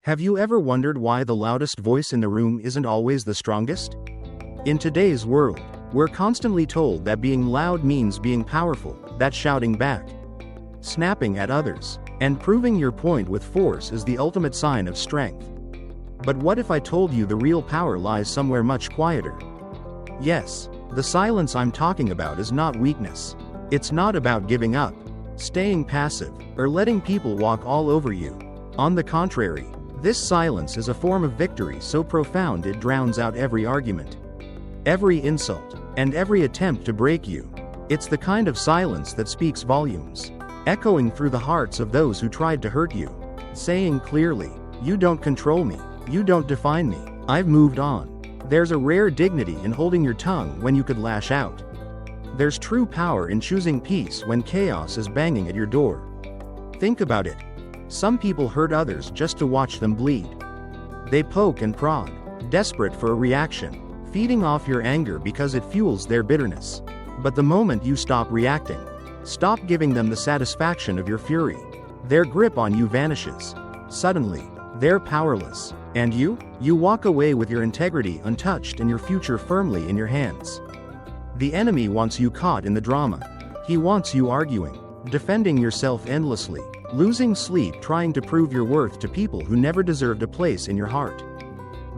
Have you ever wondered why the loudest voice in the room isn't always the strongest? In today's world, we're constantly told that being loud means being powerful, that shouting back, snapping at others, and proving your point with force is the ultimate sign of strength. But what if I told you the real power lies somewhere much quieter? Yes, the silence I'm talking about is not weakness. It's not about giving up, staying passive, or letting people walk all over you. On the contrary, this silence is a form of victory so profound it drowns out every argument, every insult, and every attempt to break you. It's the kind of silence that speaks volumes, echoing through the hearts of those who tried to hurt you, saying clearly, "You don't control me, you don't define me, I've moved on." There's a rare dignity in holding your tongue when you could lash out. There's true power in choosing peace when chaos is banging at your door. Think about it. Some people hurt others just to watch them bleed. They poke and prod, desperate for a reaction, feeding off your anger because it fuels their bitterness. But the moment you stop reacting, stop giving them the satisfaction of your fury, their grip on you vanishes. Suddenly, they're powerless. And you walk away with your integrity untouched and your future firmly in your hands. The enemy wants you caught in the drama. He wants you arguing, defending yourself endlessly, losing sleep trying to prove your worth to people who never deserved a place in your heart.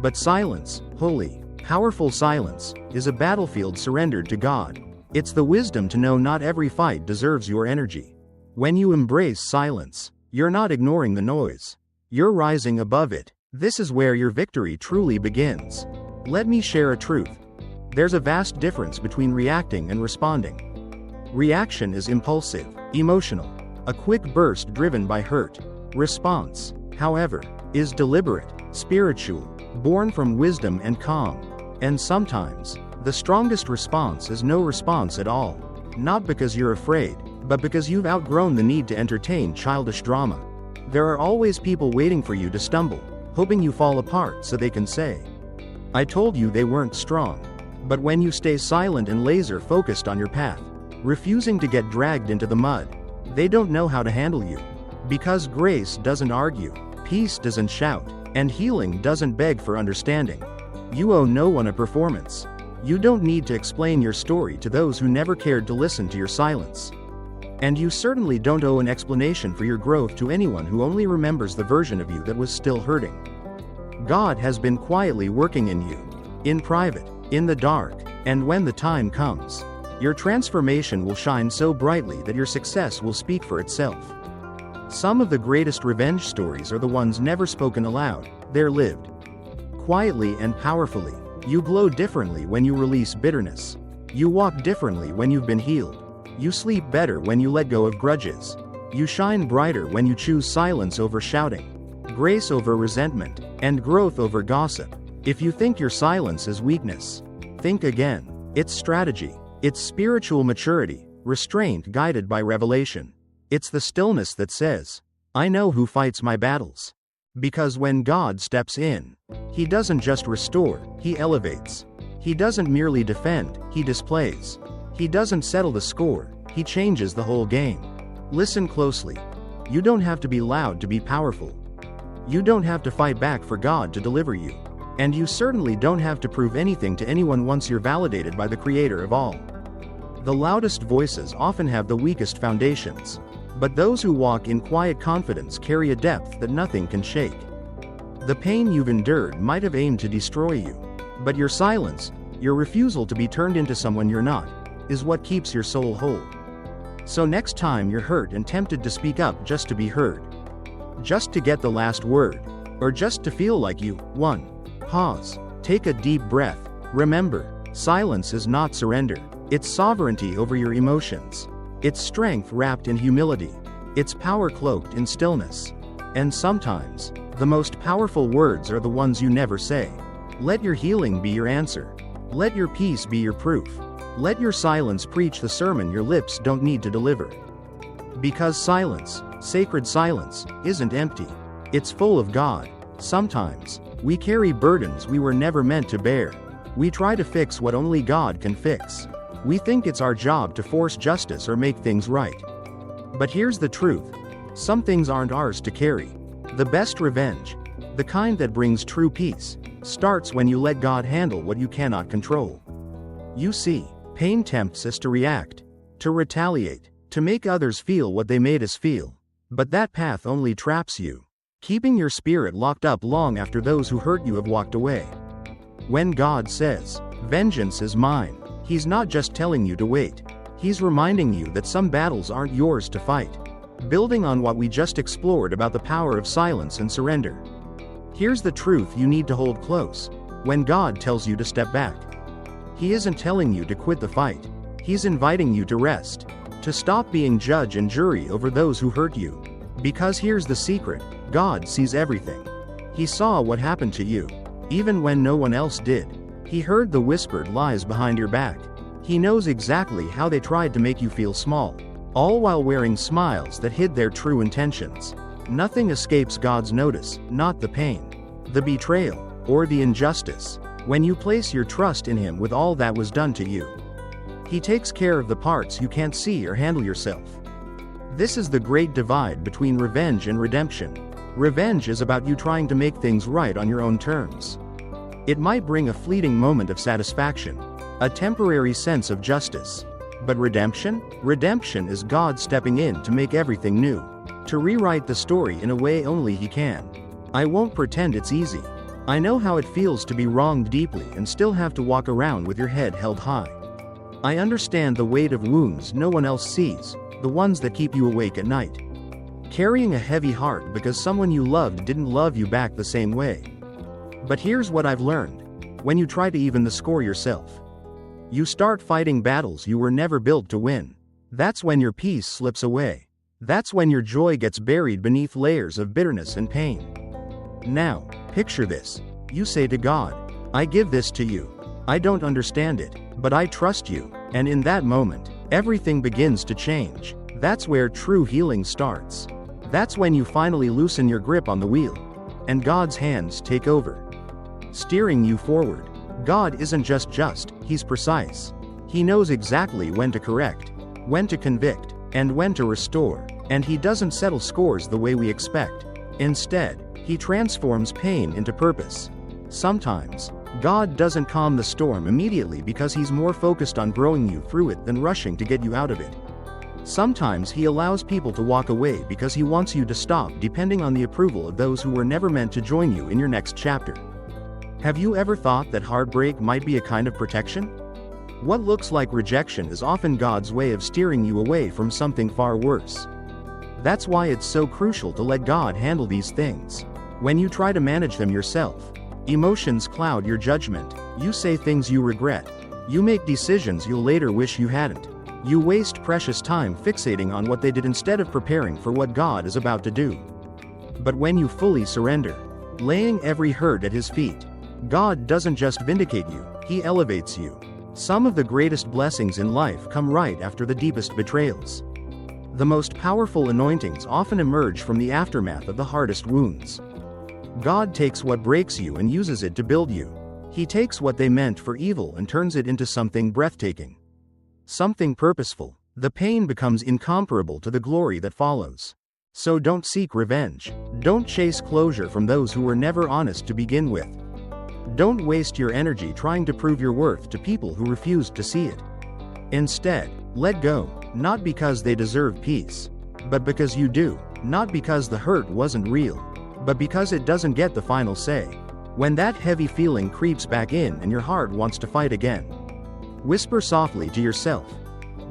But silence, holy, powerful silence, is a battlefield surrendered to God. It's the wisdom to know not every fight deserves your energy. When you embrace silence, you're not ignoring the noise. You're rising above it. This is where your victory truly begins. Let me share a truth. There's a vast difference between reacting and responding. Reaction is impulsive, emotional, a quick burst driven by hurt. Response, however, is deliberate, spiritual, born from wisdom and calm. And sometimes, the strongest response is no response at all. Not because you're afraid, but because you've outgrown the need to entertain childish drama. There are always people waiting for you to stumble, hoping you fall apart so they can say, "I told you they weren't strong." But when you stay silent and laser focused on your path, refusing to get dragged into the mud, they don't know how to handle you. Because grace doesn't argue, peace doesn't shout, and healing doesn't beg for understanding. You owe no one a performance. You don't need to explain your story to those who never cared to listen to your silence. And you certainly don't owe an explanation for your growth to anyone who only remembers the version of you that was still hurting. God has been quietly working in you, in private, in the dark, and when the time comes, your transformation will shine so brightly that your success will speak for itself. Some of the greatest revenge stories are the ones never spoken aloud, they're lived quietly and powerfully. You glow differently when you release bitterness. You walk differently when you've been healed. You sleep better when you let go of grudges. You shine brighter when you choose silence over shouting, grace over resentment, and growth over gossip. If you think your silence is weakness, think again. It's strategy. It's spiritual maturity, restraint guided by revelation. It's the stillness that says, "I know who fights my battles." Because when God steps in, He doesn't just restore, He elevates. He doesn't merely defend, He displays. He doesn't settle the score, He changes the whole game. Listen closely. You don't have to be loud to be powerful. You don't have to fight back for God to deliver you. And you certainly don't have to prove anything to anyone once you're validated by the Creator of all. The loudest voices often have the weakest foundations. But those who walk in quiet confidence carry a depth that nothing can shake. The pain you've endured might have aimed to destroy you. But your silence, your refusal to be turned into someone you're not, is what keeps your soul whole. So next time you're hurt and tempted to speak up just to be heard, just to get the last word, or just to feel like you won, pause, take a deep breath. Remember, silence is not surrender. It's sovereignty over your emotions. It's strength wrapped in humility. It's power cloaked in stillness. And sometimes, the most powerful words are the ones you never say. Let your healing be your answer. Let your peace be your proof. Let your silence preach the sermon your lips don't need to deliver. Because silence, sacred silence, isn't empty. It's full of God. Sometimes, we carry burdens we were never meant to bear. We try to fix what only God can fix. We think it's our job to force justice or make things right. But here's the truth. Some things aren't ours to carry. The best revenge, the kind that brings true peace, starts when you let God handle what you cannot control. You see, pain tempts us to react, to retaliate, to make others feel what they made us feel. But that path only traps you, keeping your spirit locked up long after those who hurt you have walked away. When God says, "Vengeance is mine," He's not just telling you to wait. He's reminding you that some battles aren't yours to fight. Building on what we just explored about the power of silence and surrender, here's the truth you need to hold close. When God tells you to step back, He isn't telling you to quit the fight. He's inviting you to rest, to stop being judge and jury over those who hurt you. Because here's the secret: God sees everything. He saw what happened to you, even when no one else did. He heard the whispered lies behind your back. He knows exactly how they tried to make you feel small, all while wearing smiles that hid their true intentions. Nothing escapes God's notice, not the pain, the betrayal, or the injustice. When you place your trust in Him with all that was done to you, He takes care of the parts you can't see or handle yourself. This is the great divide between revenge and redemption. Revenge is about you trying to make things right on your own terms. It might bring a fleeting moment of satisfaction, a temporary sense of justice. But redemption? Redemption is God stepping in to make everything new, to rewrite the story in a way only He can. I won't pretend it's easy. I know how it feels to be wronged deeply and still have to walk around with your head held high. I understand the weight of wounds no one else sees, the ones that keep you awake at night. Carrying a heavy heart because someone you loved didn't love you back the same way. But here's what I've learned: when you try to even the score yourself, you start fighting battles you were never built to win. That's when your peace slips away. That's when your joy gets buried beneath layers of bitterness and pain. Now, picture this. You say to God, "I give this to you. I don't understand it, but I trust you." And in that moment, everything begins to change. That's where true healing starts. That's when you finally loosen your grip on the wheel, and God's hands take over, steering you forward. God isn't just, He's precise. He knows exactly when to correct, when to convict, and when to restore. And He doesn't settle scores the way we expect. Instead, He transforms pain into purpose. Sometimes, God doesn't calm the storm immediately because He's more focused on growing you through it than rushing to get you out of it. Sometimes He allows people to walk away because He wants you to stop depending on the approval of those who were never meant to join you in your next chapter. Have you ever thought that heartbreak might be a kind of protection? What looks like rejection is often God's way of steering you away from something far worse. That's why it's so crucial to let God handle these things. When you try to manage them yourself, emotions cloud your judgment. You say things you regret. You make decisions you'll later wish you hadn't. You waste precious time fixating on what they did instead of preparing for what God is about to do. But when you fully surrender, laying every hurt at His feet, God doesn't just vindicate you, He elevates you. Some of the greatest blessings in life come right after the deepest betrayals. The most powerful anointings often emerge from the aftermath of the hardest wounds. God takes what breaks you and uses it to build you. He takes what they meant for evil and turns it into something breathtaking, something purposeful. The pain becomes incomparable to the glory that follows. So don't seek revenge. Don't chase closure from those who were never honest to begin with. Don't waste your energy trying to prove your worth to people who refused to see it. Instead, let go, not because they deserve peace, but because you do, not because the hurt wasn't real, but because it doesn't get the final say. When that heavy feeling creeps back in and your heart wants to fight again, whisper softly to yourself,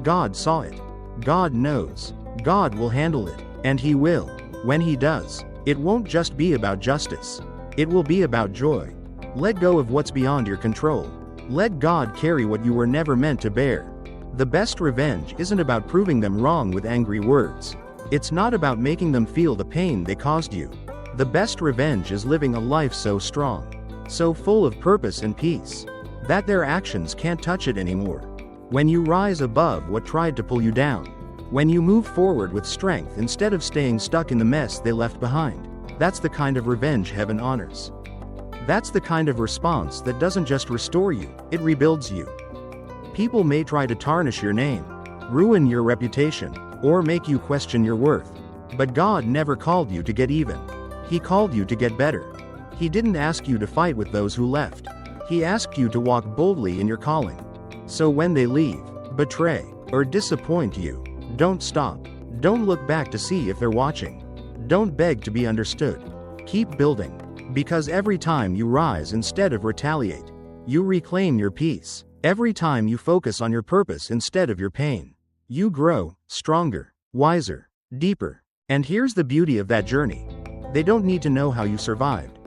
God saw it. God knows. God will handle it. And He will. When He does, it won't just be about justice. It will be about joy. Let go of what's beyond your control. Let God carry what you were never meant to bear. The best revenge isn't about proving them wrong with angry words. It's not about making them feel the pain they caused you. The best revenge is living a life so strong, so full of purpose and peace, that their actions can't touch it anymore. When you rise above what tried to pull you down, when you move forward with strength instead of staying stuck in the mess they left behind, that's the kind of revenge heaven honors. That's the kind of response that doesn't just restore you, it rebuilds you. People may try to tarnish your name, ruin your reputation, or make you question your worth. But God never called you to get even. He called you to get better. He didn't ask you to fight with those who left. He asked you to walk boldly in your calling. So when they leave, betray, or disappoint you, don't stop. Don't look back to see if they're watching. Don't beg to be understood. Keep building. Because every time you rise instead of retaliate, you reclaim your peace. Every time you focus on your purpose instead of your pain, you grow stronger, wiser, deeper. And here's the beauty of that journey. They don't need to know how you survived.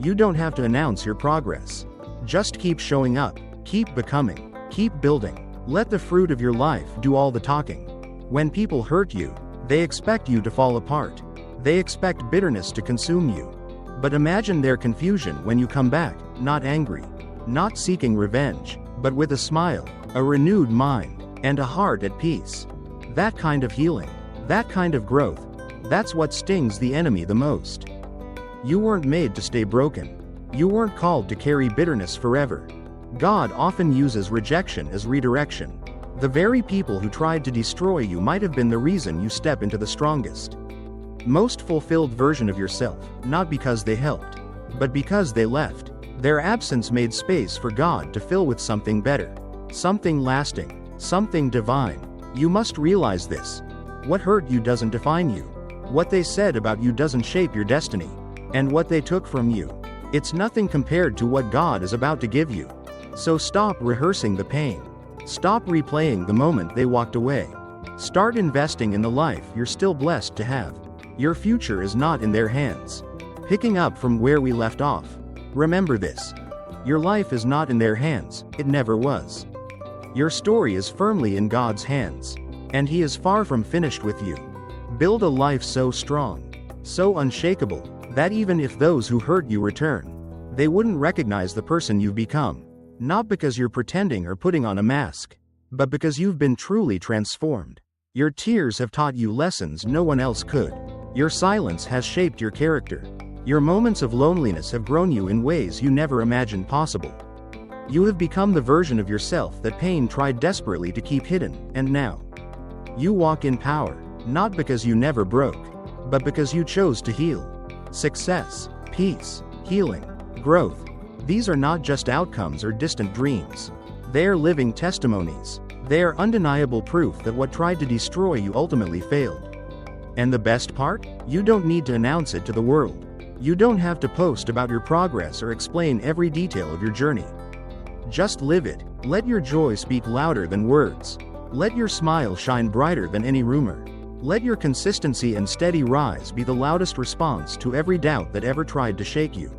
You don't have to announce your progress. Just keep showing up, keep becoming, keep building. Let the fruit of your life do all the talking. When people hurt you, they expect you to fall apart. They expect bitterness to consume you. But imagine their confusion when you come back, not angry, not seeking revenge, but with a smile, a renewed mind, and a heart at peace. That kind of healing, that kind of growth, that's what stings the enemy the most. You weren't made to stay broken. You weren't called to carry bitterness forever. God often uses rejection as redirection. The very people who tried to destroy you might have been the reason you step into the strongest, most fulfilled version of yourself, not because they helped, but because they left. Their absence made space for God to fill with something better, something lasting, something divine. You must realize this. What hurt you doesn't define you. What they said about you doesn't shape your destiny. And what they took from you, it's nothing compared to what God is about to give you. So stop rehearsing the pain. Stop replaying the moment they walked away. Start investing in the life you're still blessed to have. Your future is not in their hands. Picking up from where we left off. Remember this. Your life is not in their hands, it never was. Your story is firmly in God's hands. And He is far from finished with you. Build a life so strong, so unshakable, that even if those who hurt you return, they wouldn't recognize the person you've become. Not because you're pretending or putting on a mask, but because you've been truly transformed. Your tears have taught you lessons no one else could. Your silence has shaped your character. Your moments of loneliness have grown you in ways you never imagined possible. You have become the version of yourself that pain tried desperately to keep hidden, and now you walk in power, not because you never broke, but because you chose to heal. Success, peace, healing, growth. These are not just outcomes or distant dreams. They are living testimonies. They are undeniable proof that what tried to destroy you ultimately failed. And the best part? You don't need to announce it to the world. You don't have to post about your progress or explain every detail of your journey. Just live it. Let your joy speak louder than words. Let your smile shine brighter than any rumor. Let your consistency and steady rise be the loudest response to every doubt that ever tried to shake you.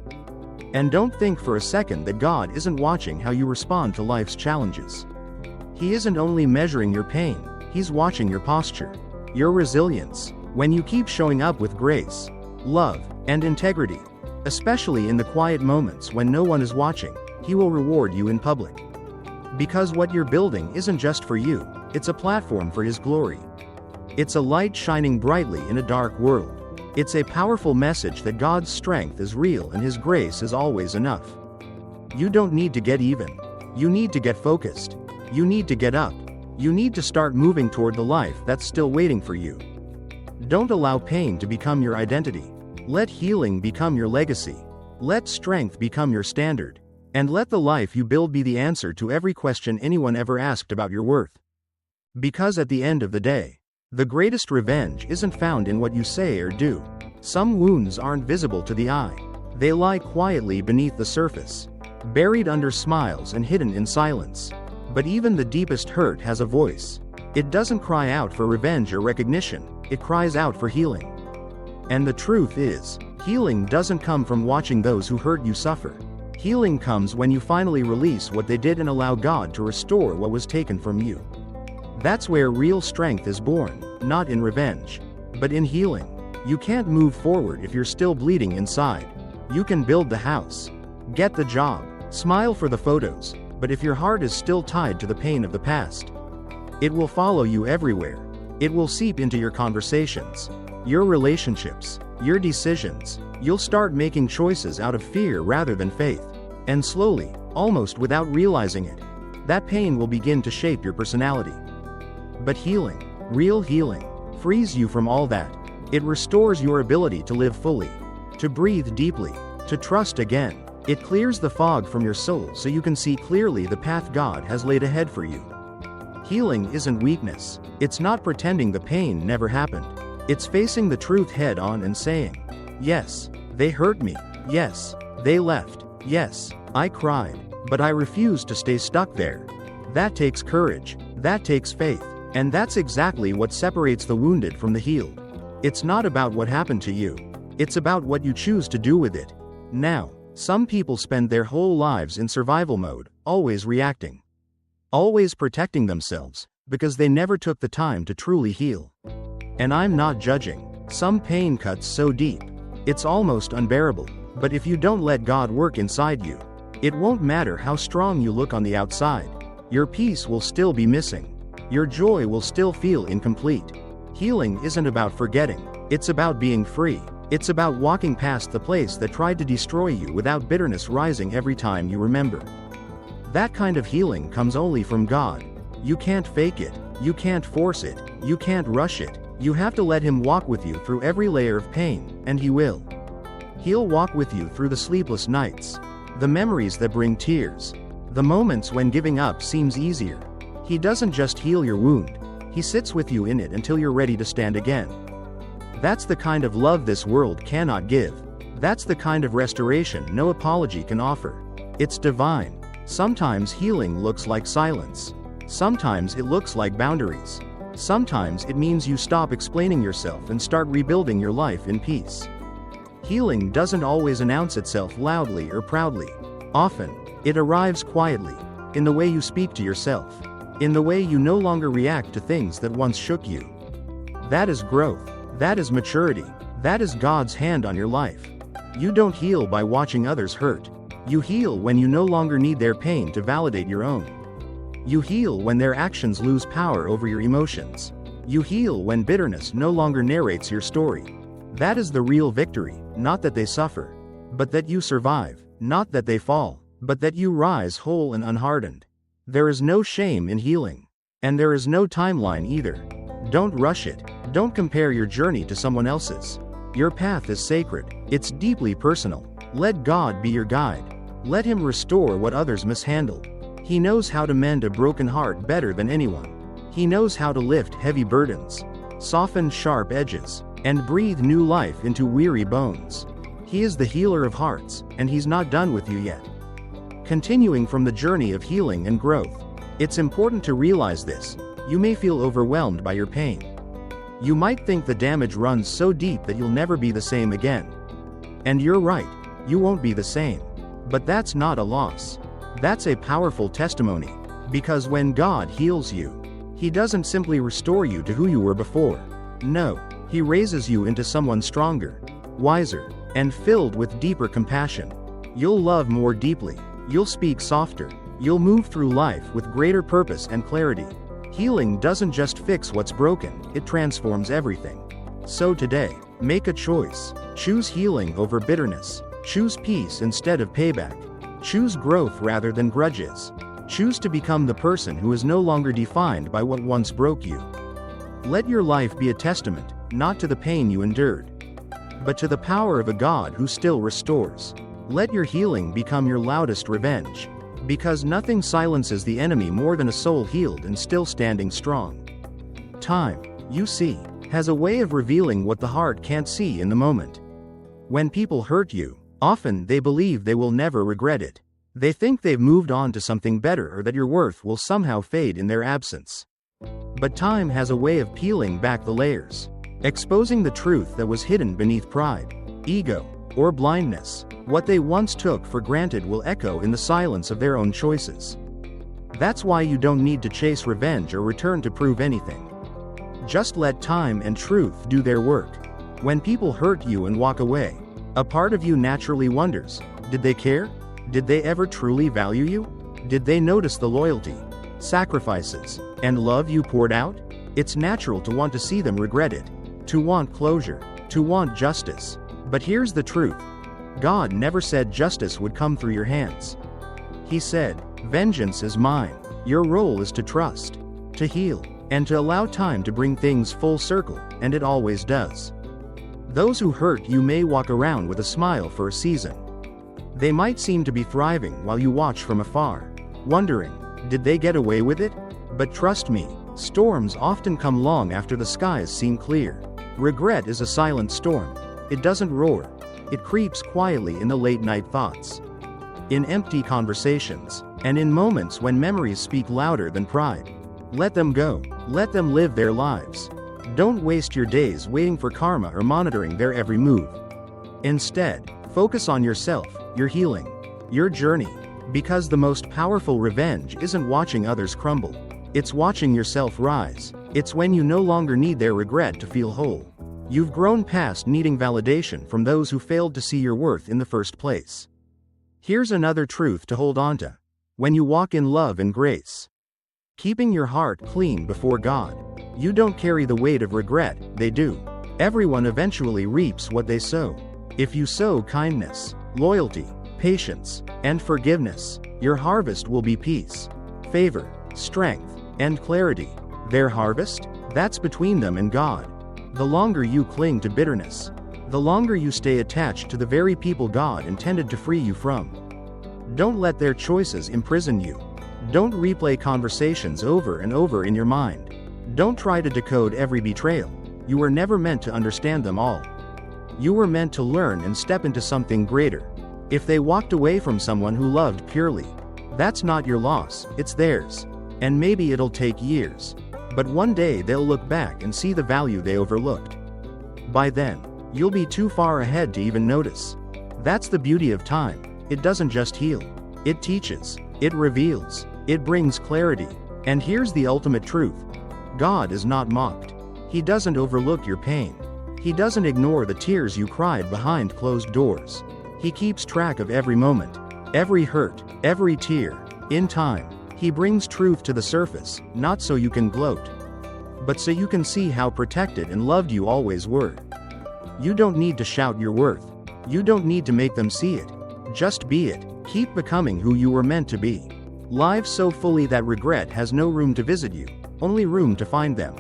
And don't think for a second that God isn't watching how you respond to life's challenges. He isn't only measuring your pain, He's watching your posture, your resilience. When you keep showing up with grace, love, and integrity, especially in the quiet moments when no one is watching, He will reward you in public. Because what you're building isn't just for you, it's a platform for His glory. It's a light shining brightly in a dark world. It's a powerful message that God's strength is real and His grace is always enough. You don't need to get even. You need to get focused. You need to get up. You need to start moving toward the life that's still waiting for you. Don't allow pain to become your identity. Let healing become your legacy. Let strength become your standard. And let the life you build be the answer to every question anyone ever asked about your worth. Because at the end of the day, the greatest revenge isn't found in what you say or do. Some wounds aren't visible to the eye. They lie quietly beneath the surface, buried under smiles and hidden in silence. But even the deepest hurt has a voice. It doesn't cry out for revenge or recognition, it cries out for healing. And the truth is, healing doesn't come from watching those who hurt you suffer. Healing comes when you finally release what they did and allow God to restore what was taken from you. That's where real strength is born, not in revenge, but in healing. You can't move forward if you're still bleeding inside. You can build the house, get the job, smile for the photos, but if your heart is still tied to the pain of the past, it will follow you everywhere. It will seep into your conversations, your relationships, your decisions. You'll start making choices out of fear rather than faith. And slowly, almost without realizing it, that pain will begin to shape your personality. But healing, real healing, frees you from all that. It restores your ability to live fully, to breathe deeply, to trust again. It clears the fog from your soul so you can see clearly the path God has laid ahead for you. Healing isn't weakness. It's not pretending the pain never happened. It's facing the truth head on and saying, yes, they hurt me. Yes, they left. Yes, I cried. But I refuse to stay stuck there. That takes courage. That takes faith. And that's exactly what separates the wounded from the healed. It's not about what happened to you. It's about what you choose to do with it. Now, some people spend their whole lives in survival mode, always reacting, always protecting themselves, because they never took the time to truly heal. And I'm not judging. Some pain cuts so deep, it's almost unbearable. But if you don't let God work inside you, it won't matter how strong you look on the outside. Your peace will still be missing. Your joy will still feel incomplete. Healing isn't about forgetting. It's about being free. It's about walking past the place that tried to destroy you without bitterness rising every time you remember. That kind of healing comes only from God. You can't fake it. You can't force it. You can't rush it. You have to let Him walk with you through every layer of pain, and He will. He'll walk with you through the sleepless nights, the memories that bring tears, the moments when giving up seems easier. He doesn't just heal your wound, He sits with you in it until you're ready to stand again. That's the kind of love this world cannot give. That's the kind of restoration no apology can offer. It's divine. Sometimes healing looks like silence. Sometimes it looks like boundaries. Sometimes it means you stop explaining yourself and start rebuilding your life in peace. Healing doesn't always announce itself loudly or proudly. Often, it arrives quietly, in the way you speak to yourself, in the way you no longer react to things that once shook you. That is growth. That is maturity. That is God's hand on your life. You don't heal by watching others hurt. You heal when you no longer need their pain to validate your own. You heal when their actions lose power over your emotions. You heal when bitterness no longer narrates your story. That is the real victory, not that they suffer, but that you survive, not that they fall, but that you rise whole and unhardened. There is no shame in healing. And there is no timeline either. Don't rush it. Don't compare your journey to someone else's. Your path is sacred. It's deeply personal. Let God be your guide. Let Him restore what others mishandled. He knows how to mend a broken heart better than anyone. He knows how to lift heavy burdens, soften sharp edges, and breathe new life into weary bones. He is the healer of hearts, and He's not done with you yet. Continuing from the journey of healing and growth, it's important to realize this. You may feel overwhelmed by your pain. You might think the damage runs so deep that you'll never be the same again. And you're right, you won't be the same. But that's not a loss. That's a powerful testimony. Because when God heals you, He doesn't simply restore you to who you were before. No, He raises you into someone stronger, wiser, and filled with deeper compassion. You'll love more deeply. You'll speak softer. You'll move through life with greater purpose and clarity. Healing doesn't just fix what's broken, it transforms everything. So today, make a choice. Choose healing over bitterness. Choose peace instead of payback. Choose growth rather than grudges. Choose to become the person who is no longer defined by what once broke you. Let your life be a testament, not to the pain you endured, but to the power of a God who still restores. Let your healing become your loudest revenge. Because nothing silences the enemy more than a soul healed and still standing strong. Time, you see, has a way of revealing what the heart can't see in the moment. When people hurt you, often they believe they will never regret it. They think they've moved on to something better or that your worth will somehow fade in their absence. But time has a way of peeling back the layers, exposing the truth that was hidden beneath pride, ego, or blindness. What they once took for granted will echo in the silence of their own choices. That's why you don't need to chase revenge or return to prove anything. Just let time and truth do their work. When people hurt you and walk away, a part of you naturally wonders, did they care? Did they ever truly value you? Did they notice the loyalty, sacrifices, and love you poured out? It's natural to want to see them regret it, to want closure, to want justice. But here's the truth. God never said justice would come through your hands. He said, vengeance is mine. Your role is to trust, to heal, and to allow time to bring things full circle, and it always does. Those who hurt you may walk around with a smile for a season, They might seem to be thriving while you watch from afar, wondering, did they get away with it? But trust me, storms often come long after the skies seem clear. Regret is a silent storm. It doesn't roar. It creeps quietly in the late-night thoughts, in empty conversations, and in moments when memories speak louder than pride. Let them go. Let them live their lives. Don't waste your days waiting for karma or monitoring their every move. Instead, focus on yourself, your healing, your journey, because the most powerful revenge isn't watching others crumble. It's watching yourself rise. It's when you no longer need their regret to feel whole. You've grown past needing validation from those who failed to see your worth in the first place. Here's another truth to hold on to. When you walk in love and grace, keeping your heart clean before God, you don't carry the weight of regret, they do. Everyone eventually reaps what they sow. If you sow kindness, loyalty, patience, and forgiveness, your harvest will be peace, favor, strength, and clarity. Their harvest? That's between them and God. The longer you cling to bitterness, the longer you stay attached to the very people God intended to free you from. Don't let their choices imprison you. Don't replay conversations over and over in your mind. Don't try to decode every betrayal. You were never meant to understand them all. You were meant to learn and step into something greater. If they walked away from someone who loved purely, that's not your loss, it's theirs. And maybe it'll take years. But one day they'll look back and see the value they overlooked. By then, you'll be too far ahead to even notice. That's the beauty of time. It doesn't just heal. It teaches. It reveals. It brings clarity. And here's the ultimate truth. God is not mocked. He doesn't overlook your pain. He doesn't ignore the tears you cried behind closed doors. He keeps track of every moment, every hurt, every tear. In time, He brings truth to the surface, not so you can gloat, but so you can see how protected and loved you always were. You don't need to shout your worth. You don't need to make them see it. Just be it. Keep becoming who you were meant to be. Live so fully that regret has no room to visit you, only room to find them.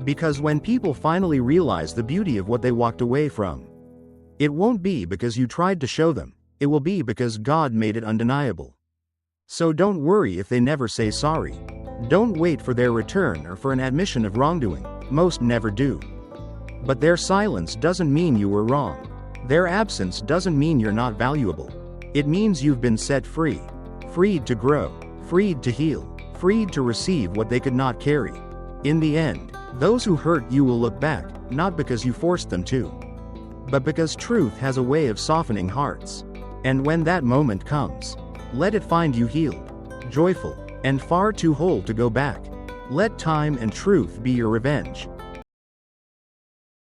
Because when people finally realize the beauty of what they walked away from, it won't be because you tried to show them, it will be because God made it undeniable. So don't worry if they never say sorry. Don't wait for their return or for an admission of wrongdoing. Most never do. But their silence doesn't mean you were wrong. Their absence doesn't mean you're not valuable. It means you've been set free. Freed to grow. Freed to heal. Freed to receive what they could not carry. In the end, those who hurt you will look back, not because you forced them to, but because truth has a way of softening hearts. And when that moment comes, let it find you healed, joyful, and far too whole to go back. Let time and truth be your revenge.